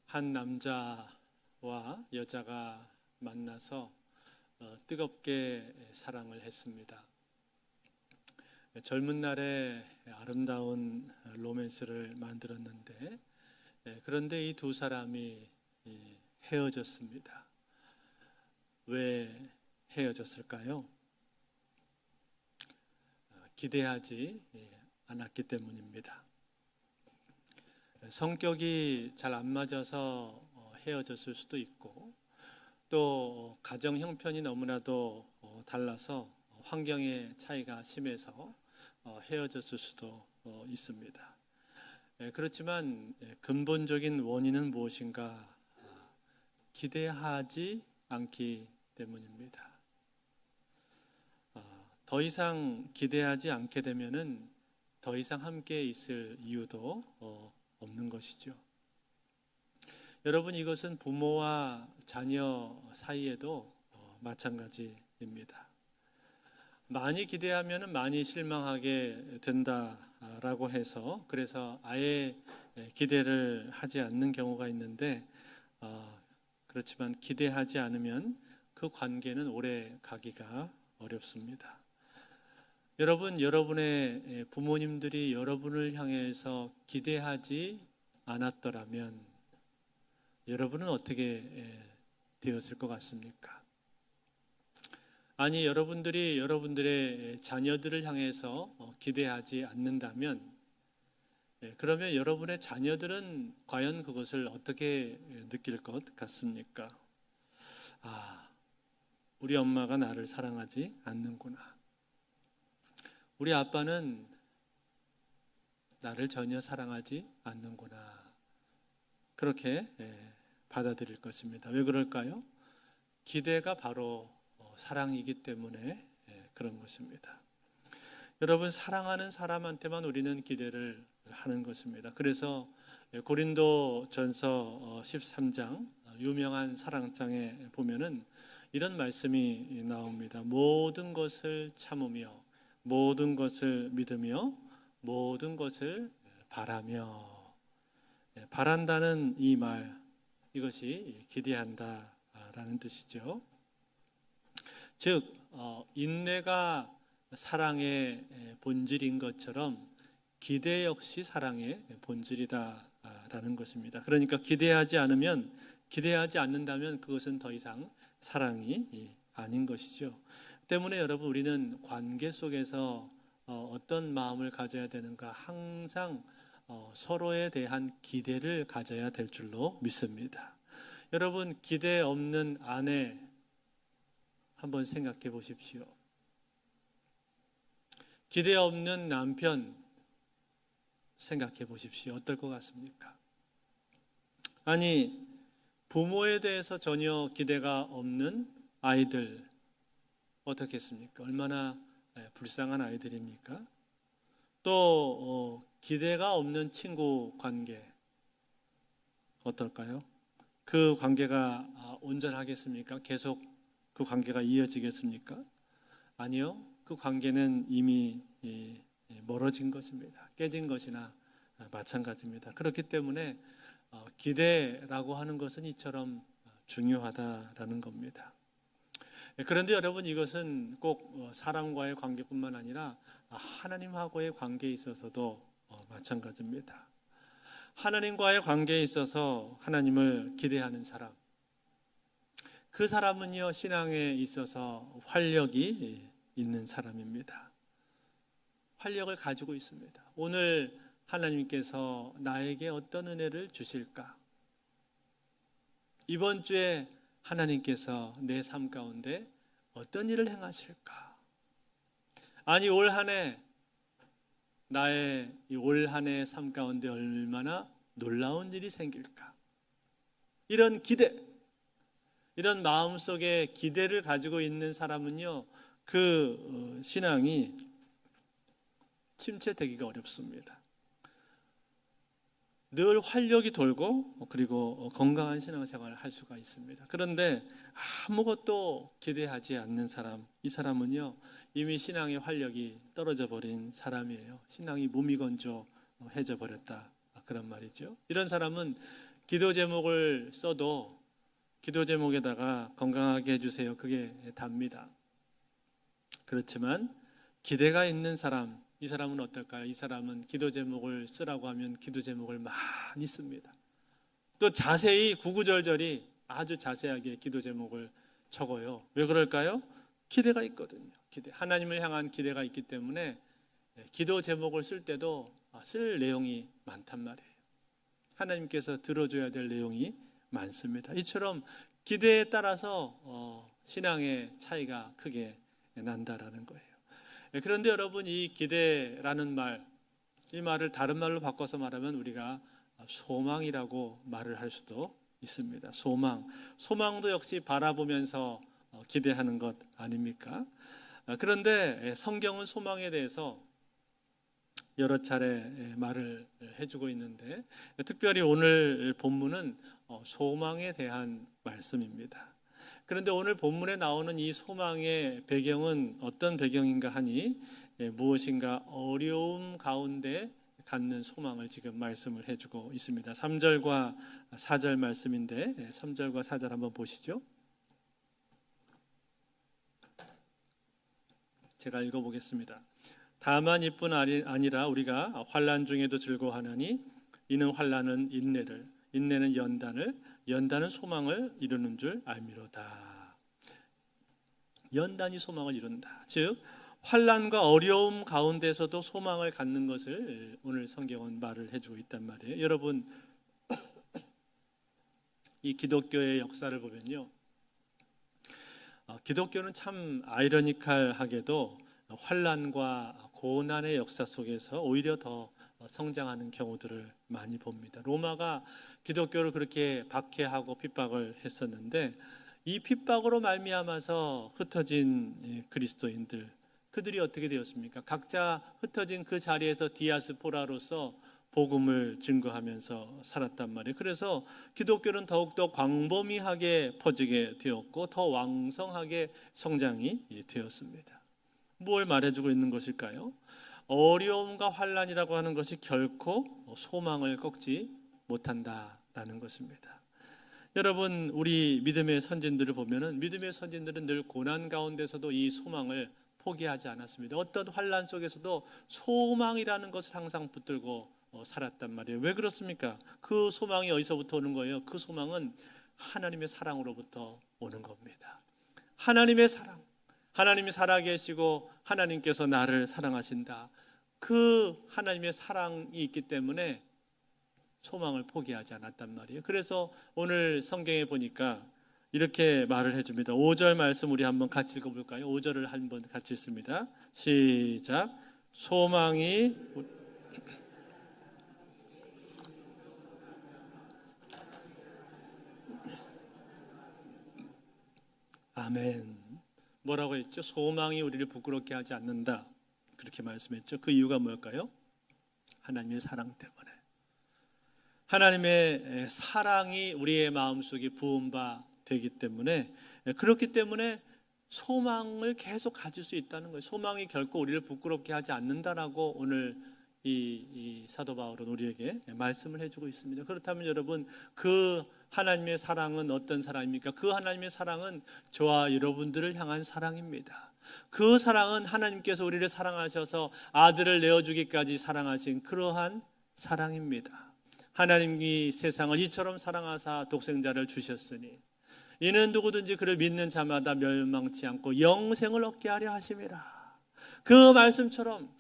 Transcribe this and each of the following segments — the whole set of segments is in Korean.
한 남자와 여자가 만나서 뜨겁게 사랑을 했습니다. 젊은 날에 아름다운 로맨스를 만들었는데, 그런데 이 두 사람이 헤어졌습니다. 왜 헤어졌을까요? 기대하지 않았기 때문입니다. 성격이 잘 안 맞아서 헤어졌을 수도 있고, 또 가정 형편이 너무나도 달라서 환경의 차이가 심해서 헤어졌을 수도 있습니다. 그렇지만 근본적인 원인은 무엇인가? 기대하지 않기 때문입니다. 더 이상 기대하지 않게 되면은 더 이상 함께 있을 이유도 없는 것이죠. 여러분, 이것은 부모와 자녀 사이에도 마찬가지입니다. 많이 기대하면 많이 실망하게 된다라고 해서, 그래서 아예 기대를 하지 않는 경우가 있는데, 그렇지만 기대하지 않으면 그 관계는 오래 가기가 어렵습니다. 여러분, 여러분의 부모님들이 여러분을 향해서 기대하지 않았더라면 여러분은 어떻게 되었을 것 같습니까? 아니, 여러분들이 여러분들의 자녀들을 향해서 기대하지 않는다면, 그러면 여러분의 자녀들은 과연 그것을 어떻게 느낄 것 같습니까? 우리 엄마가 나를 사랑하지 않는구나. 우리 아빠는 나를 전혀 사랑하지 않는구나. 그렇게 받아들일 것입니다. 왜 그럴까요? 기대가 바로 사랑이기 때문에 그런 것입니다. 여러분, 사랑하는 사람한테만 우리는 기대를 하는 것입니다. 그래서 고린도전서 13장 유명한 사랑장에 보면은 이런 말씀이 나옵니다. 모든 것을 참으며, 모든 것을 믿으며, 모든 것을 바라며. 바란다는 이 말, 이것이 기대한다라는 뜻이죠. 즉 인내가 사랑의 본질인 것처럼 기대 역시 사랑의 본질이다라는 것입니다. 그러니까 기대하지 않는다면 그것은 더 이상 사랑이 아닌 것이죠. 때문에 여러분, 우리는 관계 속에서 어떤 마음을 가져야 되는가? 항상 서로에 대한 기대를 가져야 될 줄로 믿습니다. 여러분, 기대 없는 아내 한번 생각해 보십시오. 기대 없는 남편 생각해 보십시오. 어떨 것 같습니까? 아니, 부모에 대해서 전혀 기대가 없는 아이들 어떻겠습니까? 얼마나 불쌍한 아이들입니까? 또 기대가 없는 친구 관계 어떨까요? 그 관계가 온전하겠습니까? 계속 그 관계가 이어지겠습니까? 아니요. 그 관계는 이미 멀어진 것입니다. 깨진 것이나 마찬가지입니다. 그렇기 때문에 기대라고 하는 것은 이처럼 중요하다라는 겁니다. 그런데 여러분, 이것은 꼭 사람과의 관계뿐만 아니라 하나님하고의 관계에 있어서도 마찬가지입니다. 하나님과의 관계에 있어서 하나님을 기대하는 사람, 그 사람은요, 신앙에 있어서 활력이 있는 사람입니다. 활력을 가지고 있습니다. 오늘 하나님께서 나에게 어떤 은혜를 주실까? 이번 주에 하나님께서 내 삶 가운데 어떤 일을 행하실까? 아니, 올 한 해 나의 올 한 해의 삶 가운데 얼마나 놀라운 일이 생길까? 이런 기대, 이런 마음속에 기대를 가지고 있는 사람은요, 그 신앙이 침체되기가 어렵습니다. 늘 활력이 돌고 그리고 건강한 신앙생활을 할 수가 있습니다. 그런데 아무것도 기대하지 않는 사람, 이 사람은요, 이미 신앙의 활력이 떨어져 버린 사람이에요. 신앙이 무미건조해져 버렸다, 그런 말이죠. 이런 사람은 기도 제목을 써도 기도 제목에다가 건강하게 해주세요, 그게 답니다. 그렇지만 기대가 있는 사람, 이 사람은 어떨까요? 이 사람은 기도 제목을 쓰라고 하면 기도 제목을 많이 씁니다. 또 자세히 구구절절히 아주 자세하게 기도 제목을 적어요. 왜 그럴까요? 기대가 있거든요. 하나님을 향한 기대가 있기 때문에 기도 제목을 쓸 때도 쓸 내용이 많단 말이에요. 하나님께서 들어줘야 될 내용이 많습니다. 이처럼 기대에 따라서 신앙의 차이가 크게 난다라는 거예요. 그런데 여러분, 이 기대라는 말, 이 말을 다른 말로 바꿔서 말하면 우리가 소망이라고 말을 할 수도 있습니다. 소망도 역시 바라보면서 기대하는 것 아닙니까? 그런데 성경은 소망에 대해서 여러 차례 말을 해주고 있는데, 특별히 오늘 본문은 소망에 대한 말씀입니다. 그런데 오늘 본문에 나오는 이 소망의 배경은 어떤 배경인가 하니 무엇인가 어려움 가운데 갖는 소망을 지금 말씀을 해주고 있습니다. 3절과 4절 말씀인데 3절과 4절 한번 보시죠. 제가 읽어보겠습니다. 다만 이뿐 아니라 우리가 환난 중에도 즐거워하나니 이는 환난은 인내를, 인내는 연단을, 연단은 소망을 이루는 줄 알미로다. 연단이 소망을 이룬다. 즉 환난과 어려움 가운데서도 소망을 갖는 것을 오늘 성경은 말을 해주고 있단 말이에요. 여러분, 이 기독교의 역사를 보면요, 기독교는 참 아이러니컬하게도 환난과 고난의 역사 속에서 오히려 더 성장하는 경우들을 많이 봅니다. 로마가 기독교를 그렇게 박해하고 핍박을 했었는데 이 핍박으로 말미암아서 흩어진 그리스도인들, 그들이 어떻게 되었습니까? 각자 흩어진 그 자리에서 디아스포라로서 복음을 증거하면서 살았단 말이에요. 그래서 기독교는 더욱더 광범위하게 퍼지게 되었고 더 왕성하게 성장이 되었습니다. 뭘 말해주고 있는 것일까요? 어려움과 환난이라고 하는 것이 결코 소망을 꺾지 못한다라는 것입니다. 여러분, 우리 믿음의 선진들을 보면은 믿음의 선진들은 늘 고난 가운데서도 이 소망을 포기하지 않았습니다. 어떤 환난 속에서도 소망이라는 것을 항상 붙들고 살았단 말이에요. 왜 그렇습니까? 그 소망이 어디서부터 오는 거예요? 그 소망은 하나님의 사랑으로부터 오는 겁니다. 하나님의 사랑, 하나님이 살아계시고 하나님께서 나를 사랑하신다. 그 하나님의 사랑이 있기 때문에 소망을 포기하지 않았단 말이에요. 그래서 오늘 성경에 보니까 이렇게 말을 해줍니다. 5절 말씀 우리 한번 같이 읽어볼까요? 5절을 한번 같이 읽습니다. 시작. 소망이 아멘. 뭐라고 했죠? 소망이 우리를 부끄럽게 하지 않는다, 그렇게 말씀했죠. 그 이유가 뭘까요? 하나님의 사랑 때문에. 하나님의 사랑이 우리의 마음속에 부은 바 되기 때문에, 그렇기 때문에 소망을 계속 가질 수 있다는 거예요. 소망이 결코 우리를 부끄럽게 하지 않는다라고 오늘 이 사도 바울은 우리에게 말씀을 해주고 있습니다. 그렇다면 여러분, 그 하나님의 사랑은 어떤 사랑입니까? 그 하나님의 사랑은 저와 여러분들을 향한 사랑입니다. 그 사랑은 하나님께서 우리를 사랑하셔서 아들을 내어주기까지 사랑하신 그러한 사랑입니다. 하나님이 세상을 이처럼 사랑하사 독생자를 주셨으니 이는 누구든지 그를 믿는 자마다 멸망치 않고 영생을 얻게 하려 하심이라. 그 말씀처럼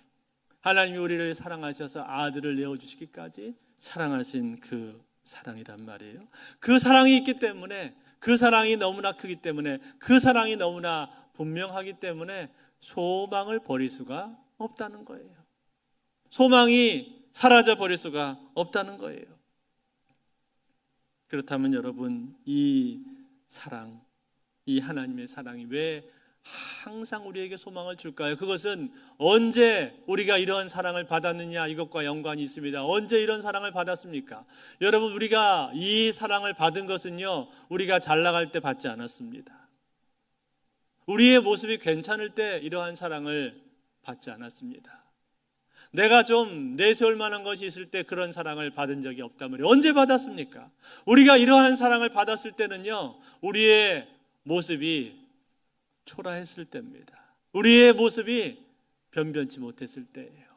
하나님이 우리를 사랑하셔서 아들을 내어주시기까지 사랑하신 그 사랑이란 말이에요. 그 사랑이 있기 때문에, 그 사랑이 너무나 크기 때문에, 그 사랑이 너무나 분명하기 때문에 소망을 버릴 수가 없다는 거예요. 소망이 사라져 버릴 수가 없다는 거예요. 그렇다면 여러분, 이 사랑, 이 하나님의 사랑이 왜 항상 우리에게 소망을 줄까요? 그것은 언제 우리가 이런 사랑을 받았느냐, 이것과 연관이 있습니다. 언제 이런 사랑을 받았습니까? 여러분, 우리가 이 사랑을 받은 것은요, 우리가 잘 나갈 때 받지 않았습니다. 우리의 모습이 괜찮을 때 이러한 사랑을 받지 않았습니다. 내가 좀 내세울 만한 것이 있을 때 그런 사랑을 받은 적이 없단 말이에요. 언제 받았습니까? 우리가 이러한 사랑을 받았을 때는요, 우리의 모습이 초라했을 때입니다. 우리의 모습이 변변치 못했을 때예요.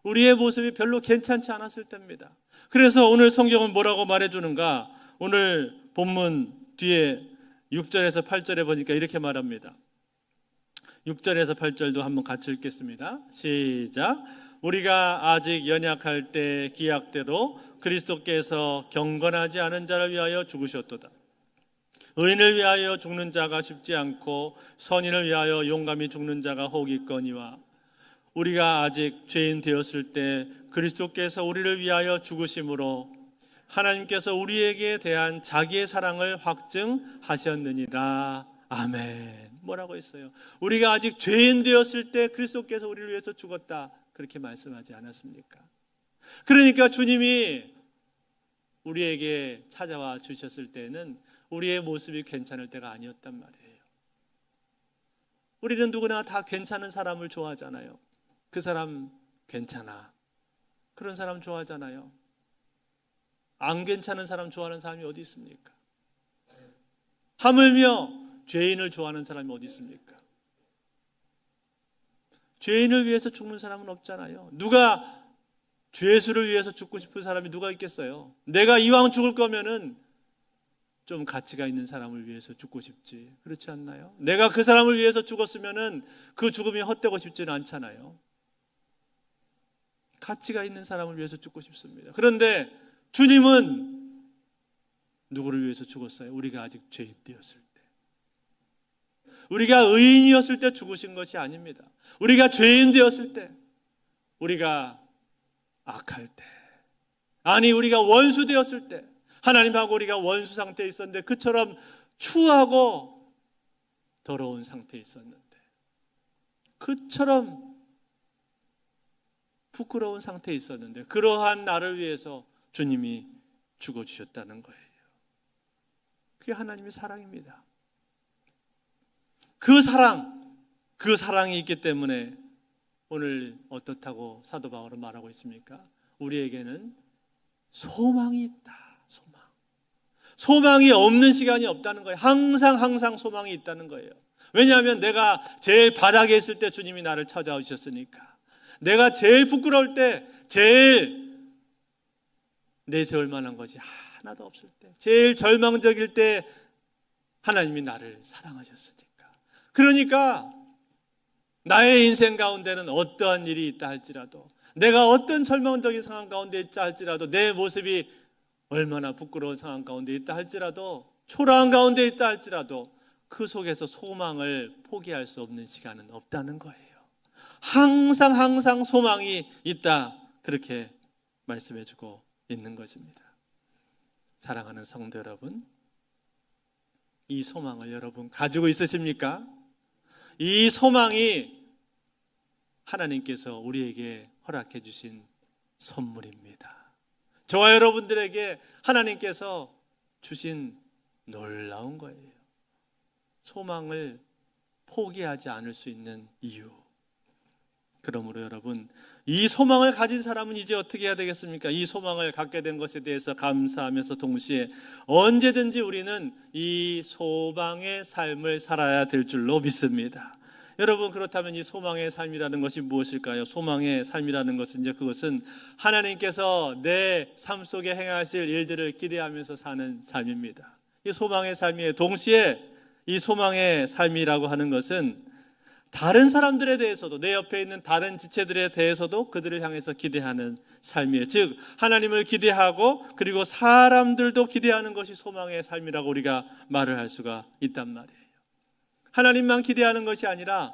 우리의 모습이 별로 괜찮지 않았을 때입니다. 그래서 오늘 성경은 뭐라고 말해주는가? 오늘 본문 뒤에 6절에서 8절에 보니까 이렇게 말합니다. 6절에서 8절도 한번 같이 읽겠습니다. 시작. 우리가 아직 연약할 때 기약대로 그리스도께서 경건하지 않은 자를 위하여 죽으셨도다. 의인을 위하여 죽는 자가 쉽지 않고 선인을 위하여 용감히 죽는 자가 혹 있거니와 우리가 아직 죄인 되었을 때 그리스도께서 우리를 위하여 죽으심으로 하나님께서 우리에게 대한 자기의 사랑을 확증하셨느니라. 아멘. 뭐라고 했어요? 우리가 아직 죄인 되었을 때 그리스도께서 우리를 위해서 죽었다, 그렇게 말씀하지 않았습니까? 그러니까 주님이 우리에게 찾아와 주셨을 때는 우리의 모습이 괜찮을 때가 아니었단 말이에요. 우리는 누구나 다 괜찮은 사람을 좋아하잖아요. 그 사람 괜찮아, 그런 사람 좋아하잖아요. 안 괜찮은 사람 좋아하는 사람이 어디 있습니까? 하물며 죄인을 좋아하는 사람이 어디 있습니까? 죄인을 위해서 죽는 사람은 없잖아요. 누가 죄수를 위해서 죽고 싶은 사람이 누가 있겠어요? 내가 이왕 죽을 거면은 좀 가치가 있는 사람을 위해서 죽고 싶지, 그렇지 않나요? 내가 그 사람을 위해서 죽었으면은 그 죽음이 헛되고 싶지는 않잖아요. 가치가 있는 사람을 위해서 죽고 싶습니다. 그런데 주님은 누구를 위해서 죽었어요? 우리가 아직 죄인 되었을 때, 우리가 의인이었을 때 죽으신 것이 아닙니다. 우리가 죄인 되었을 때, 우리가 악할 때, 아니 우리가 원수 되었을 때, 하나님하고 우리가 원수 상태에 있었는데 그처럼 추하고 더러운 상태에 있었는데, 그처럼 부끄러운 상태에 있었는데 그러한 나를 위해서 주님이 죽어주셨다는 거예요. 그게 하나님의 사랑입니다. 그 사랑이 있기 때문에 오늘 어떻다고 사도 바울은 말하고 있습니까? 우리에게는 소망이 있다. 소망이 없는 시간이 없다는 거예요. 항상 소망이 있다는 거예요. 왜냐하면 내가 제일 바닥에 있을 때 주님이 나를 찾아오셨으니까. 내가 제일 부끄러울 때, 제일 내세울 만한 것이 하나도 없을 때, 제일 절망적일 때 하나님이 나를 사랑하셨으니까. 그러니까 나의 인생 가운데는 어떠한 일이 있다 할지라도, 내가 어떤 절망적인 상황 가운데 있다 할지라도, 내 모습이 얼마나 부끄러운 상황 가운데 있다 할지라도, 초라한 가운데 있다 할지라도 그 속에서 소망을 포기할 수 없는 시간은 없다는 거예요. 항상 소망이 있다, 그렇게 말씀해주고 있는 것입니다. 사랑하는 성도 여러분, 이 소망을 여러분 가지고 있으십니까? 이 소망이 하나님께서 우리에게 허락해 주신 선물입니다. 저와 여러분들에게 하나님께서 주신 놀라운 거예요. 소망을 포기하지 않을 수 있는 이유. 그러므로 여러분, 이 소망을 가진 사람은 이제 어떻게 해야 되겠습니까? 이 소망을 갖게 된 것에 대해서 감사하면서 동시에 언제든지 우리는 이 소망의 삶을 살아야 될 줄로 믿습니다. 여러분, 그렇다면 이 소망의 삶이라는 것이 무엇일까요? 소망의 삶이라는 것은 그것은 하나님께서 내 삶 속에 행하실 일들을 기대하면서 사는 삶입니다. 이 소망의 삶이에요. 동시에 이 소망의 삶이라고 하는 것은 다른 사람들에 대해서도, 내 옆에 있는 다른 지체들에 대해서도 그들을 향해서 기대하는 삶이에요. 즉 하나님을 기대하고 그리고 사람들도 기대하는 것이 소망의 삶이라고 우리가 말을 할 수가 있단 말이에요. 하나님만 기대하는 것이 아니라,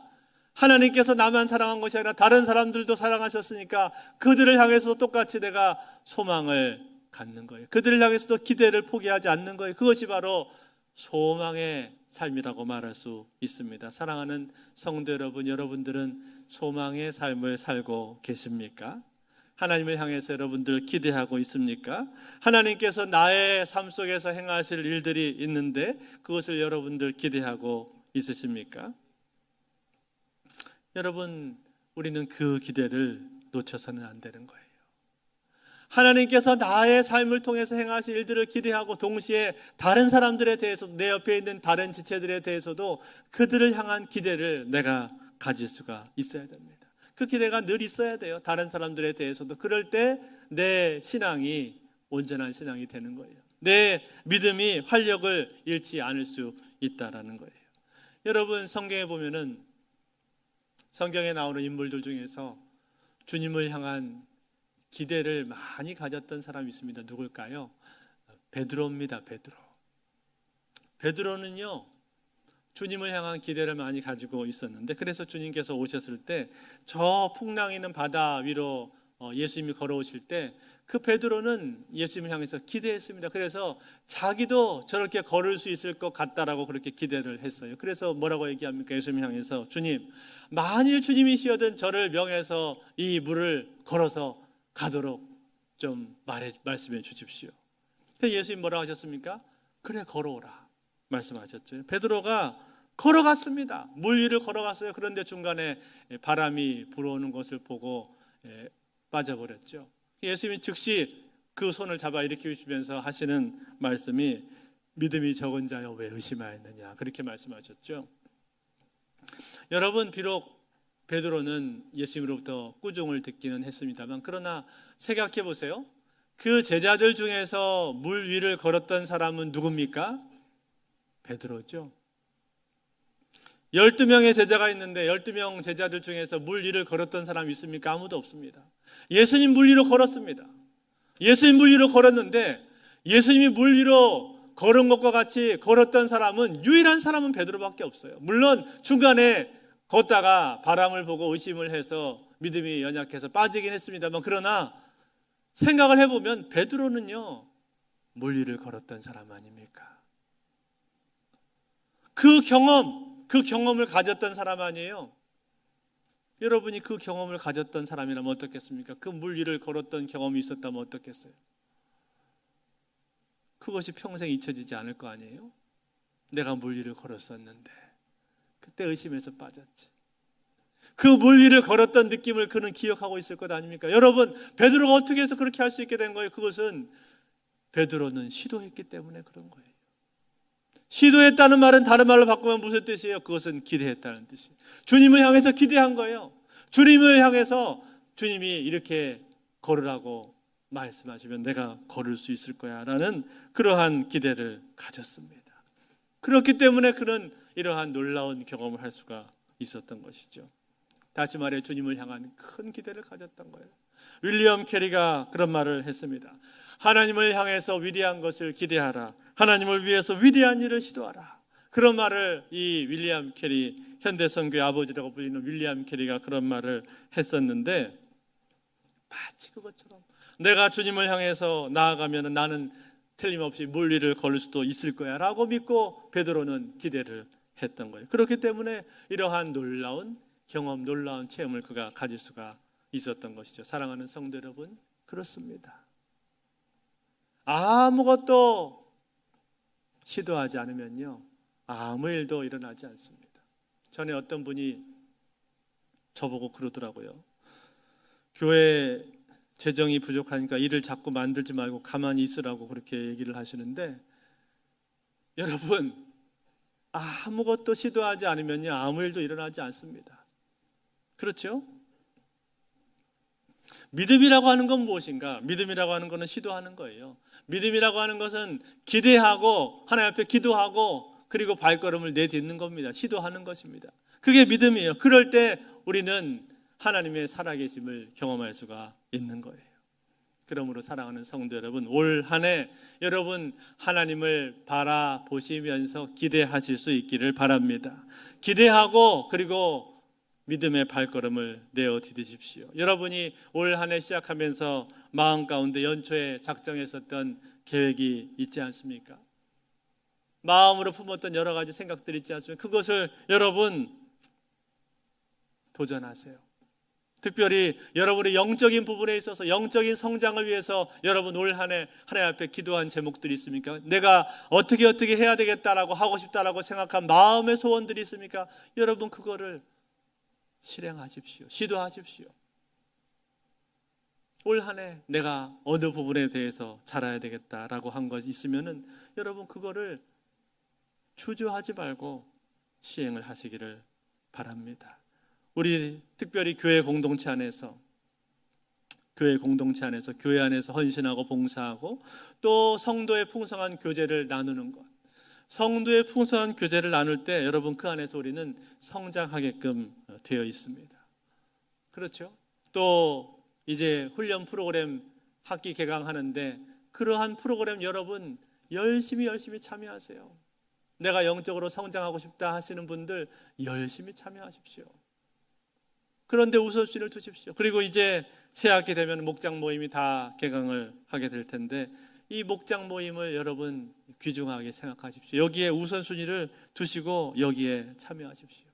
하나님께서 나만 사랑한 것이 아니라 다른 사람들도 사랑하셨으니까 그들을 향해서도 똑같이 내가 소망을 갖는 거예요. 그들을 향해서도 기대를 포기하지 않는 거예요. 그것이 바로 소망의 삶이라고 말할 수 있습니다. 사랑하는 성도 여러분, 여러분들은 소망의 삶을 살고 계십니까? 하나님을 향해서 여러분들 기대하고 있습니까? 하나님께서 나의 삶 속에서 행하실 일들이 있는데 그것을 여러분들 기대하고 있으십니까? 여러분, 우리는 그 기대를 놓쳐서는 안 되는 거예요. 하나님께서 나의 삶을 통해서 행하실 일들을 기대하고 동시에 다른 사람들에 대해서, 내 옆에 있는 다른 지체들에 대해서도 그들을 향한 기대를 내가 가질 수가 있어야 됩니다. 그 기대가 늘 있어야 돼요. 다른 사람들에 대해서도. 그럴 때 내 신앙이 온전한 신앙이 되는 거예요. 내 믿음이 활력을 잃지 않을 수 있다라는 거예요. 여러분, 성경에 보면은 성경에 나오는 인물들 중에서 주님을 향한 기대를 많이 가졌던 사람이 있습니다. 누굴까요? 베드로입니다. 베드로는요, 주님을 향한 기대를 많이 가지고 있었는데, 그래서 주님께서 오셨을 때 저 풍랑이는 바다 위로 예수님이 걸어오실 때 그 베드로는 예수님을 향해서 기대했습니다. 그래서 자기도 저렇게 걸을 수 있을 것 같다라고 그렇게 기대를 했어요. 그래서 뭐라고 얘기합니까? 예수님 향해서, 주님, 만일 주님이시여든 저를 명해서 이 물을 걸어서 가도록 좀 말씀해 주십시오. 예수님 뭐라고 하셨습니까? 그래, 걸어오라 말씀하셨죠. 베드로가 걸어갔습니다. 물 위를 걸어갔어요. 그런데 중간에 바람이 불어오는 것을 보고 빠져버렸죠. 예수님이 즉시 그 손을 잡아 일으키시면서 하시는 말씀이 믿음이 적은 자여 왜 의심하였느냐, 그렇게 말씀하셨죠. 여러분, 비록 베드로는 예수님으로부터 꾸중을 듣기는 했습니다만, 그러나 생각해 보세요. 그 제자들 중에서 물 위를 걸었던 사람은 누굽니까? 베드로죠. 12명의 제자가 있는데 12명 제자들 중에서 물 위를 걸었던 사람이 있습니까? 아무도 없습니다. 예수님 물 위로 걸었습니다. 예수님 물 위로 걸었는데, 예수님이 물 위로 걸은 것과 같이 걸었던 사람은, 유일한 사람은 베드로밖에 없어요. 물론 중간에 걷다가 바람을 보고 의심을 해서 믿음이 연약해서 빠지긴 했습니다만, 그러나 생각을 해보면 베드로는요, 물 위를 걸었던 사람 아닙니까? 그 경험을 가졌던 사람 아니에요? 여러분이 그 경험을 가졌던 사람이라면 어떻겠습니까? 그 물 위를 걸었던 경험이 있었다면 어떻겠어요? 그것이 평생 잊혀지지 않을 거 아니에요? 내가 물 위를 걸었었는데 그때 의심해서 빠졌지. 그 물 위를 걸었던 느낌을 그는 기억하고 있을 것 아닙니까? 여러분, 베드로가 어떻게 해서 그렇게 할 수 있게 된 거예요? 그것은 베드로는 시도했기 때문에 그런 거예요. 시도했다는 말은 다른 말로 바꾸면 무슨 뜻이에요? 그것은 기대했다는 뜻이에요. 주님을 향해서 기대한 거예요. 주님을 향해서 주님이 이렇게 걸으라고 말씀하시면 내가 걸을 수 있을 거야 라는 그러한 기대를 가졌습니다. 그렇기 때문에 그는 이러한 놀라운 경험을 할 수가 있었던 것이죠. 다시 말해, 주님을 향한 큰 기대를 가졌던 거예요. 윌리엄 캐리가 그런 말을 했습니다. 하나님을 향해서 위대한 것을 기대하라. 하나님을 위해서 위대한 일을 시도하라. 그런 말을 이 윌리엄 캐리, 현대선교의 아버지라고 불리는 윌리엄 캐리가 그런 말을 했었는데, 마치 그것처럼 내가 주님을 향해서 나아가면 나는 틀림없이 물 위를 걸을 수도 있을 거야 라고 믿고 베드로는 기대를 했던 거예요. 그렇기 때문에 이러한 놀라운 경험, 놀라운 체험을 그가 가질 수가 있었던 것이죠. 사랑하는 성도 여러분, 그렇습니다. 아무것도 시도하지 않으면요, 아무 일도 일어나지 않습니다. 전에 어떤 분이 저보고 그러더라고요. 교회 재정이 부족하니까 일을 자꾸 만들지 말고 가만히 있으라고 그렇게 얘기를 하시는데, 여러분, 아무것도 시도하지 않으면요, 아무 일도 일어나지 않습니다. 그렇죠? 믿음이라고 하는 건 무엇인가? 믿음이라고 하는 것은 시도하는 거예요. 믿음이라고 하는 것은 기대하고 하나님 앞에 기도하고 그리고 발걸음을 내딛는 겁니다. 시도하는 것입니다. 그게 믿음이에요. 그럴 때 우리는 하나님의 살아계심을 경험할 수가 있는 거예요. 그러므로 사랑하는 성도 여러분, 올 한 해 여러분 하나님을 바라보시면서 기대하실 수 있기를 바랍니다. 기대하고 그리고 믿음의 발걸음을 내어 디디십시오. 여러분이 올 한 해 시작하면서 마음 가운데 연초에 작정했었던 계획이 있지 않습니까? 마음으로 품었던 여러 가지 생각들이 있지 않습니까? 그것을 여러분 도전하세요. 특별히 여러분의 영적인 부분에 있어서 영적인 성장을 위해서 여러분 올 한 해 하나님 앞에 기도한 제목들이 있습니까? 내가 어떻게 해야 되겠다라고 하고 싶다라고 생각한 마음의 소원들이 있습니까? 여러분 그거를 실행하십시오. 시도하십시오. 올 한 해 내가 어느 부분에 대해서 잘해야 되겠다라고 한 것이 있으면은 여러분 그거를 주저하지 말고 시행을 하시기를 바랍니다. 우리 특별히 교회 공동체 안에서 교회 안에서 헌신하고 봉사하고 또 성도의 풍성한 교제를 나누는 것. 성도의 풍성한 교제를 나눌 때 여러분 그 안에서 우리는 성장하게끔 되어 있습니다. 그렇죠? 또 이제 훈련 프로그램 학기 개강하는데 그러한 프로그램 여러분 열심히 참여하세요. 내가 영적으로 성장하고 싶다 하시는 분들 열심히 참여하십시오. 그런데 우선순위를 두십시오. 그리고 이제 새 학기 되면 목장 모임이 다 개강을 하게 될 텐데 이 목장 모임을 여러분 귀중하게 생각하십시오. 여기에 우선순위를 두시고 여기에 참여하십시오.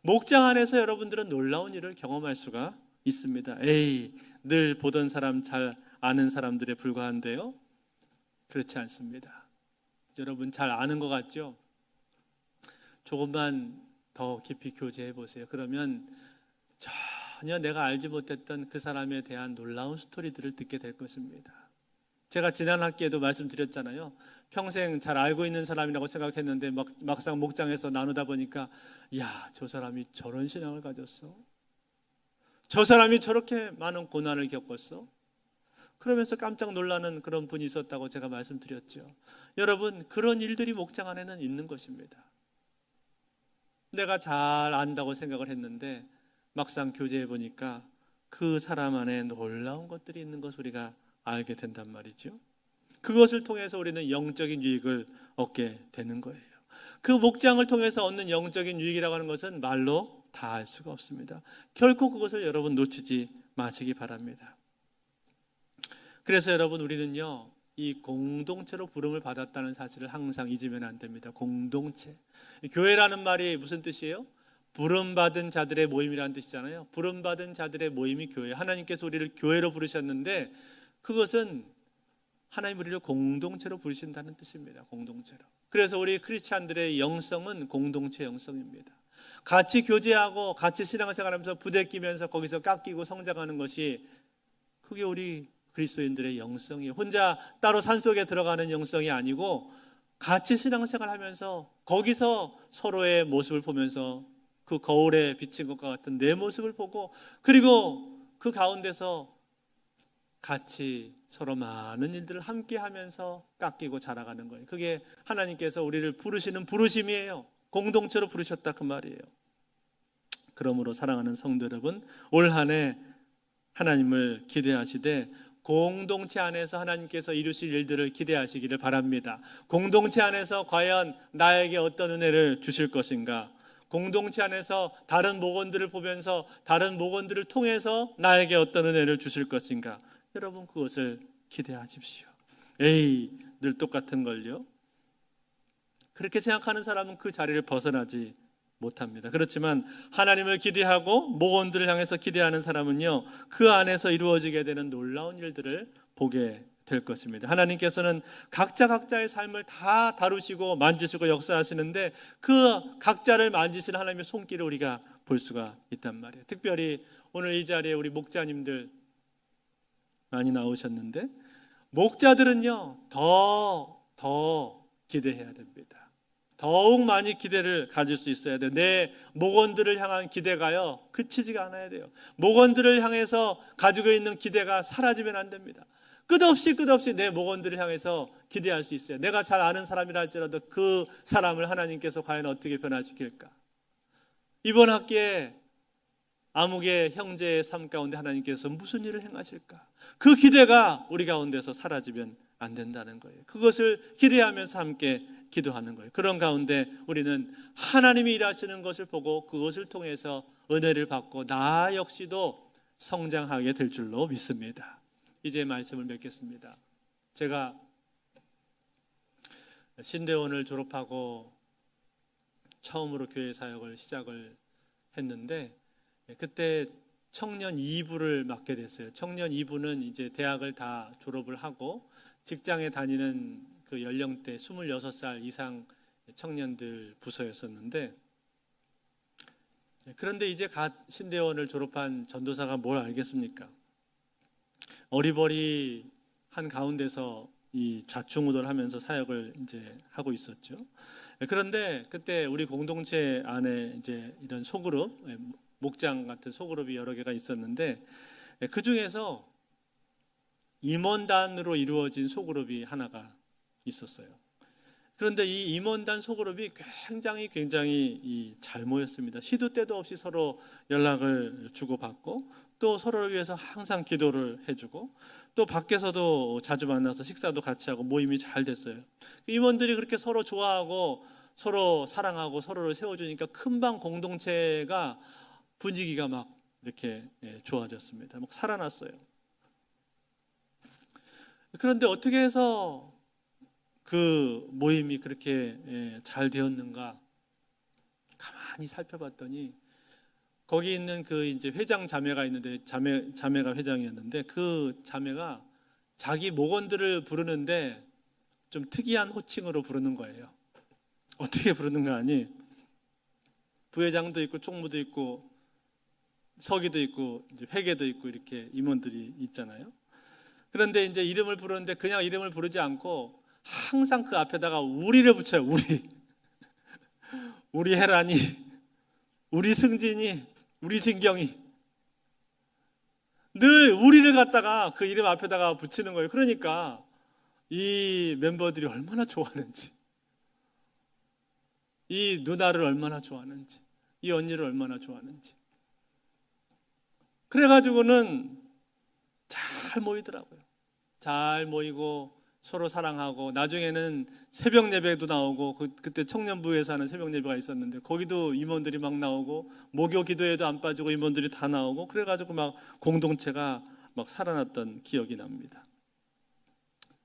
목장 안에서 여러분들은 놀라운 일을 경험할 수가 있습니다. 늘 보던 사람, 잘 아는 사람들에 불과한데요. 그렇지 않습니다. 여러분 잘 아는 것 같죠? 조금만 더 깊이 교제해 보세요. 그러면 전혀 내가 알지 못했던 그 사람에 대한 놀라운 스토리들을 듣게 될 것입니다. 제가 지난 학기에도 말씀드렸잖아요. 평생 잘 알고 있는 사람이라고 생각했는데 막상 목장에서 나누다 보니까 저 사람이 저런 신앙을 가졌어? 저 사람이 저렇게 많은 고난을 겪었어? 그러면서 깜짝 놀라는 그런 분이 있었다고 제가 말씀드렸죠. 여러분 그런 일들이 목장 안에는 있는 것입니다. 내가 잘 안다고 생각을 했는데 막상 교제해 보니까 그 사람 안에 놀라운 것들이 있는 것을 우리가 알게 된단 말이죠. 그것을 통해서 우리는 영적인 유익을 얻게 되는 거예요. 그 목장을 통해서 얻는 영적인 유익이라고 하는 것은 말로 다 알 수가 없습니다. 결코 그것을 여러분 놓치지 마시기 바랍니다. 그래서 여러분 우리는요 이 공동체로 부름을 받았다는 사실을 항상 잊으면 안 됩니다. 공동체. 교회라는 말이 무슨 뜻이에요? 부름받은 자들의 모임이라는 뜻이잖아요. 부름받은 자들의 모임이 교회. 하나님께서 우리를 교회로 부르셨는데 그것은 하나님 우리를 공동체로 부르신다는 뜻입니다. 공동체로. 그래서 우리 크리스찬들의 영성은 공동체 영성입니다. 같이 교제하고 같이 신앙생활하면서 부대끼면서 거기서 깎이고 성장하는 것이 그게 우리 그리스도인들의 영성이에요. 혼자 따로 산속에 들어가는 영성이 아니고 같이 신앙생활하면서 거기서 서로의 모습을 보면서 그 거울에 비친 것과 같은 내 모습을 보고 그리고 그 가운데서 같이 서로 많은 일들을 함께 하면서 깎이고 자라가는 거예요. 그게 하나님께서 우리를 부르시는 부르심이에요. 공동체로 부르셨다 그 말이에요. 그러므로 사랑하는 성도 여러분, 올 한 해 하나님을 기대하시되 공동체 안에서 하나님께서 이루실 일들을 기대하시기를 바랍니다. 공동체 안에서 과연 나에게 어떤 은혜를 주실 것인가? 공동체 안에서 다른 목원들을 보면서 다른 목원들을 통해서 나에게 어떤 은혜를 주실 것인가? 여러분 그것을 기대하십시오. 늘 똑같은 걸요? 그렇게 생각하는 사람은 그 자리를 벗어나지 못합니다. 그렇지만 하나님을 기대하고 목원들을 향해서 기대하는 사람은요 그 안에서 이루어지게 되는 놀라운 일들을 보게 될 것입니다. 하나님께서는 각자의 삶을 다 다루시고 만지시고 역사하시는데 그 각자를 만지시는 하나님의 손길을 우리가 볼 수가 있단 말이에요. 특별히 오늘 이 자리에 우리 목자님들 많이 나오셨는데 목자들은요 더 기대해야 됩니다. 더욱 많이 기대를 가질 수 있어야 돼요. 내 목원들을 향한 기대가요 그치지가 않아야 돼요. 목원들을 향해서 가지고 있는 기대가 사라지면 안 됩니다. 끝없이 내 목원들을 향해서 기대할 수 있어요. 내가 잘 아는 사람이라 할지라도 그 사람을 하나님께서 과연 어떻게 변화시킬까? 이번 학기에 아무개 형제의 삶 가운데 하나님께서 무슨 일을 행하실까? 그 기대가 우리 가운데서 사라지면 안 된다는 거예요. 그것을 기대하면서 함께 기도하는 거예요. 그런 가운데 우리는 하나님이 일하시는 것을 보고 그것을 통해서 은혜를 받고 나 역시도 성장하게 될 줄로 믿습니다. 이제 말씀을 맺겠습니다. 제가 신대원을 졸업하고 처음으로 교회 사역을 시작을 했는데 그때 청년 2부를 맡게 됐어요. 청년 2부는 이제 대학을 다 졸업을 하고 직장에 다니는 그 연령대 26살 이상 청년들 부서였었는데 그런데 이제 갓 신대원을 졸업한 전도사가 뭘 알겠습니까? 어리버리한 가운데서 이 좌충우돌하면서 사역을 이제 하고 있었죠. 그런데 그때 우리 공동체 안에 이제 이런 소그룹, 목장 같은 소그룹이 여러 개가 있었는데 그 중에서 임원단으로 이루어진 소그룹이 하나가 있었어요. 그런데 이 임원단 소그룹이 굉장히 잘 모였습니다. 시도 때도 없이 서로 연락을 주고받고 또 서로를 위해서 항상 기도를 해주고 또 밖에서도 자주 만나서 식사도 같이 하고 모임이 잘 됐어요. 임원들이 그렇게 서로 좋아하고 서로 사랑하고 서로를 세워주니까 큰방 공동체가 분위기가 막 이렇게 좋아졌습니다. 막 살아났어요. 그런데 어떻게 해서 그 모임이 그렇게 잘 되었는가 가만히 살펴봤더니 거기 있는 그 이제 회장 자매가 있는데 자매가 회장이었는데 그 자매가 자기 목원들을 부르는데 좀 특이한 호칭으로 부르는 거예요. 어떻게 부르는가 하니 부회장도 있고 총무도 있고 서기도 있고 이제 회계도 있고 이렇게 임원들이 있잖아요. 그런데 이제 이름을 부르는데 그냥 이름을 부르지 않고 항상 그 앞에다가 우리를 붙여요. 우리 혜란이, 우리 승진이, 우리 진경이 늘 우리를 갖다가 그 이름 앞에다가 붙이는 거예요. 그러니까 이 멤버들이 얼마나 좋아하는지, 이 누나를 얼마나 좋아하는지, 이 언니를 얼마나 좋아하는지. 그래가지고는 잘 모이더라고요. 잘 모이고 서로 사랑하고 나중에는 새벽 예배도 나오고 그때 청년부에서 하는 새벽 예배가 있었는데 거기도 임원들이 막 나오고 목요 기도에도 안 빠지고 임원들이 다 나오고 그래가지고 막 공동체가 막 살아났던 기억이 납니다.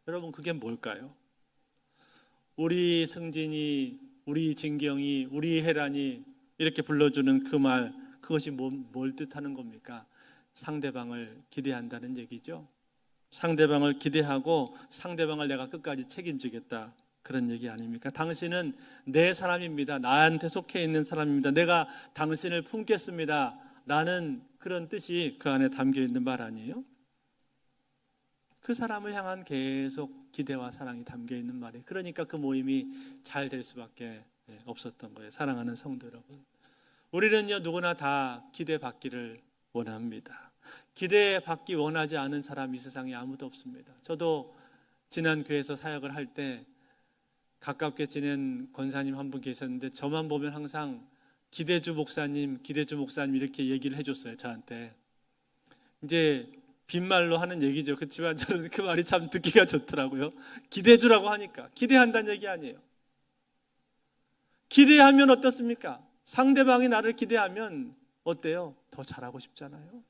여러분 그게 뭘까요? 우리 승진이, 우리 진경이, 우리 혜란이 이렇게 불러주는 그 말, 그것이 뭘 뜻하는 겁니까? 상대방을 기대한다는 얘기죠. 상대방을 기대하고 상대방을 내가 끝까지 책임지겠다, 그런 얘기 아닙니까? 당신은 내 사람입니다. 나한테 속해 있는 사람입니다. 내가 당신을 품겠습니다 라는 그런 뜻이 그 안에 담겨 있는 말 아니에요? 그 사람을 향한 계속 기대와 사랑이 담겨 있는 말이에요. 그러니까 그 모임이 잘 될 수밖에 없었던 거예요. 사랑하는 성도 여러분, 우리는요 누구나 다 기대받기를 원합니다. 기대받기 원하지 않은 사람 이 세상에 아무도 없습니다. 저도 지난 교회에서 사역을 할 때 가깝게 지낸 권사님 한 분 계셨는데 저만 보면 항상 기대주 목사님 이렇게 얘기를 해줬어요. 저한테 이제 빈말로 하는 얘기죠. 그렇지만 저는 그 말이 참 듣기가 좋더라고요. 기대주라고 하니까 기대한다는 얘기 아니에요. 기대하면 어떻습니까? 상대방이 나를 기대하면 어때요? 더 잘하고 싶잖아요.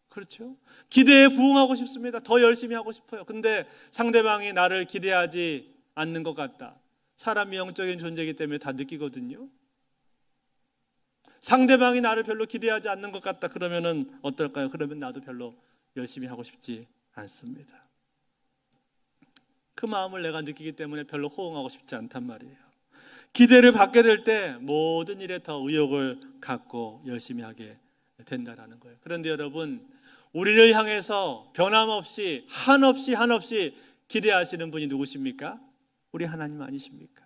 그렇죠? 기대에 부응하고 싶습니다. 더 열심히 하고 싶어요. 근데 상대방이 나를 기대하지 않는 것 같다. 사람이 영적인 존재이기 때문에 다 느끼거든요. 상대방이 나를 별로 기대하지 않는 것 같다. 그러면은 어떨까요? 그러면 나도 별로 열심히 하고 싶지 않습니다. 그 마음을 내가 느끼기 때문에 별로 호응하고 싶지 않단 말이에요. 기대를 받게 될 때 모든 일에 더 의욕을 갖고 열심히 하게 된다라는 거예요. 그런데 여러분, 우리를 향해서 변함없이 한없이 기대하시는 분이 누구십니까? 우리 하나님 아니십니까?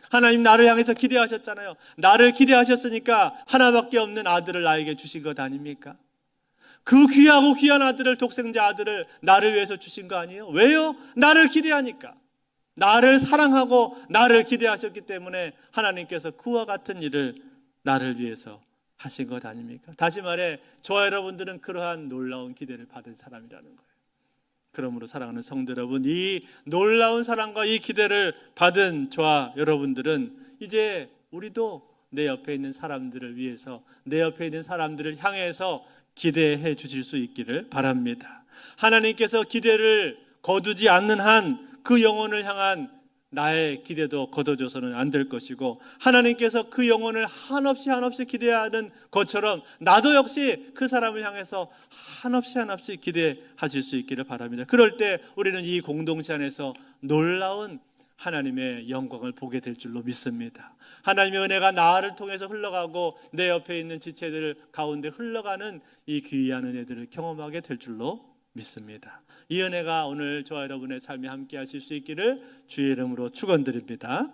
하나님 나를 향해서 기대하셨잖아요. 나를 기대하셨으니까 하나밖에 없는 아들을 나에게 주신 것 아닙니까? 그 귀하고 귀한 아들을, 독생자 아들을 나를 위해서 주신 거 아니에요? 왜요? 나를 기대하니까. 나를 사랑하고 나를 기대하셨기 때문에 하나님께서 그와 같은 일을 나를 위해서 하신 것 아닙니까? 다시 말해 저와 여러분들은 그러한 놀라운 기대를 받은 사람이라는 거예요. 그러므로 사랑하는 성도 여러분, 이 놀라운 사랑과 이 기대를 받은 저와 여러분들은 이제 우리도 내 옆에 있는 사람들을 위해서, 내 옆에 있는 사람들을 향해서 기대해 주실 수 있기를 바랍니다. 하나님께서 기대를 거두지 않는 한 그 영혼을 향한 나의 기대도 거둬져서는 안 될 것이고, 하나님께서 그 영혼을 한없이 기대하는 것처럼 나도 역시 그 사람을 향해서 한없이 기대하실 수 있기를 바랍니다. 그럴 때 우리는 이 공동체 안에서 놀라운 하나님의 영광을 보게 될 줄로 믿습니다. 하나님의 은혜가 나를 통해서 흘러가고 내 옆에 있는 지체들 가운데 흘러가는 이 귀한 은혜들을 경험하게 될 줄로 믿습니다. 이 은혜가 오늘 저와 여러분의 삶에 함께 하실 수 있기를 주의 이름으로 축원드립니다.